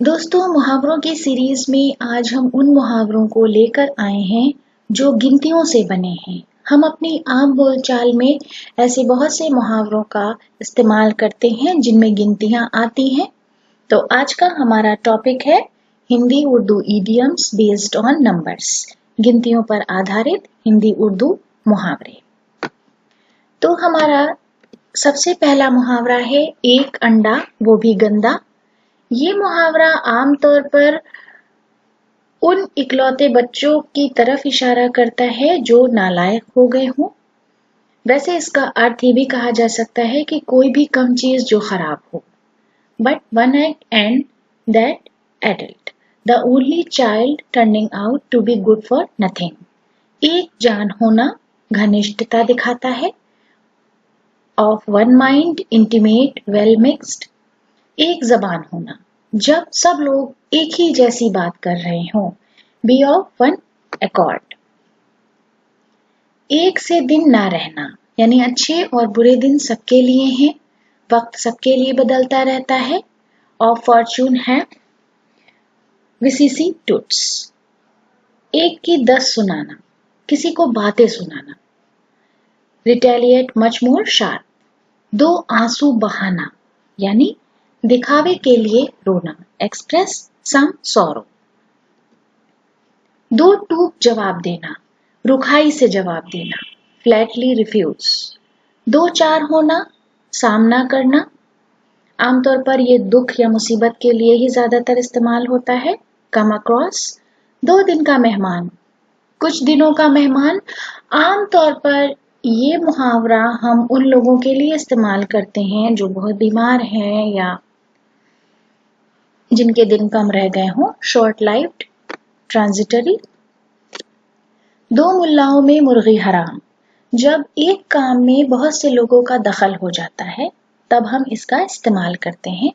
दोस्तों, मुहावरों की सीरीज में आज हम उन मुहावरों को लेकर आए हैं जो गिनतियों से बने हैं। हम अपनी आम बोलचाल में ऐसे बहुत से मुहावरों का इस्तेमाल करते हैं जिनमें गिनतियां आती हैं। तो आज का हमारा टॉपिक है Hindi Urdu idioms based on numbers, गिनतियों पर आधारित हिंदी उर्दू मुहावरे। तो हमारा सबसे पहला मुहावरा है एक अंडा वो भी गंदा। ये मुहावरा आमतौर पर उन इकलौते बच्चों की तरफ इशारा करता है जो नालायक हो गए हों। वैसे इसका अर्थ ये भी कहा जा सकता है कि कोई भी कम चीज जो खराब हो। But one egg and that addled, the only child turning out to be good for nothing. एक जान होना घनिष्ठता दिखाता है। Of one mind intimate well mixed. एक जबान होना, जब सब लोग एक ही जैसी बात कर रहे हों। Be of one accord. एक से दिन ना रहना, यानी अच्छे और बुरे दिन सबके लिए हैं, वक्त सबके लिए बदलता रहता है। ऑफ फॉर्चून है विसिसी टूट्स। एक की 10 सुनाना, किसी को बातें सुनाना। Retaliate much more sharp. दो आंसू बहाना, यानी दिखावे के लिए रोना। Express some sorrow. दो टूक जवाब देना, रुखाई से जवाब देना। Flatly refuse. दो चार होना, सामना करना। आमतौर पर यह दुख या मुसीबत के लिए ही ज्यादातर इस्तेमाल होता है। Come across. 2 दिन का मेहमान, कुछ दिनों का मेहमान। आमतौर पर ये मुहावरा हम उन लोगों के लिए इस्तेमाल करते हैं जो बहुत बीमार हैं या जिनके दिन कम रह गए हों। Short लाइफ्ड, transitory. 2 मुल्लाओं में मुर्गी हराम, जब एक काम में बहुत से लोगों का दखल हो जाता है तब हम इसका इस्तेमाल करते हैं।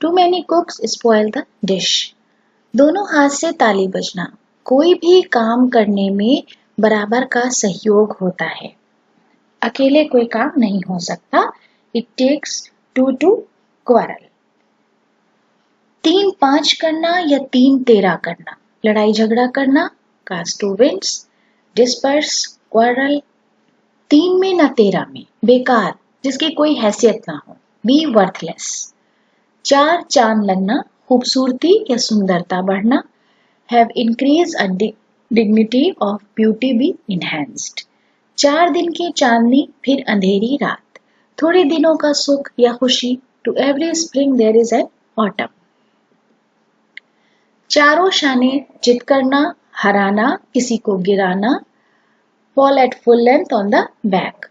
Too many cooks spoil the dish. दोनों हाथ से ताली बजना, कोई भी काम करने में बराबर का सहयोग होता है, अकेले कोई काम नहीं हो सकता। It takes two to quarrel. 3-5 करना या 3-13 करना, लड़ाई झगड़ा करना। Cast to winds, disperse, quarrel. 3 में ना 13 में, बेकार, जिसकी कोई हैसियत ना हो। B worthless. 4 चांद लगना, खूबसूरती या सुंदरता बढ़ना। Have increase a dignity of beauty be enhanced. 4 दिन की चांदनी फिर अंधेरी रात। थोड़े दिनों का सुख या खुशी। To every spring there is an autumn. चारों शाने चित करना, हराना, किसी को गिराना। Fall at full length on the back.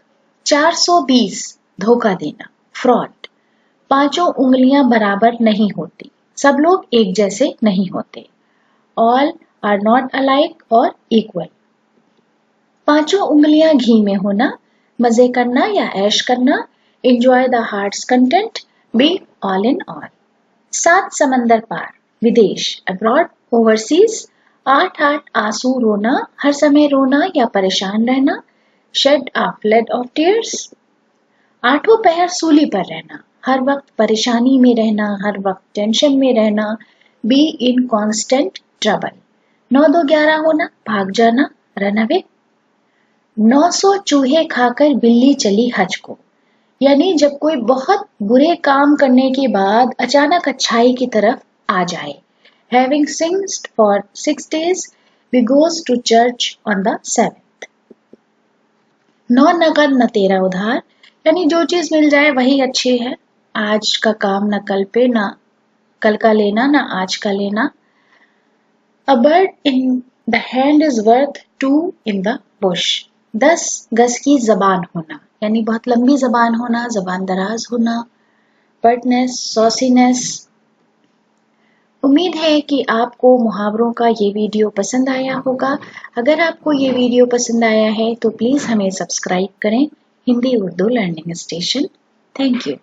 420 धोखा देना, फ्रॉड। 5 उंगलियां बराबर नहीं होती, सब लोग एक जैसे नहीं होते। ऑल आर नॉट अलाइक और इक्वल। 5 उंगलियां घी में होना, मजे करना या ऐश करना। Enjoy the hearts content, be all in all. 7 समंदर पार, विदेश, अब्रॉड, ओवरसीज। 8 आंसू रोना, हर समय रोना या परेशान रहना। Shed a flood of tears. 8 पहर सूली पर रहना, हर वक्त परेशानी में रहना, हर वक्त टेंशन में रहना। Be in constant trouble. 9-2-11 होना, भाग जाना, रन अवे। 900 चूहे खाकर बिल्ली चली हज को, यानी जब कोई बहुत बुरे काम करने के बाद अचानक अच्छाई की तरफ आ जाए। Having singed for 6 days, we goes to church on the 7th. 9 नगद न 13 उधार, यानी जो चीज मिल जाए वही अच्छी है। आज का काम न कल पे, ना कल का लेना, ना आज का लेना। A bird in the hand is worth 2 in the bush. 10 गज की जबान होना, यानी बहुत लंबी जबान होना, जबान दराज होना। पर्टनेस, सॉसीनेस। उम्मीद है कि आपको मुहावरों का ये वीडियो पसंद आया होगा। अगर आपको ये वीडियो पसंद आया है तो प्लीज हमें सब्सक्राइब करें, Hindi Urdu learning station. Thank you.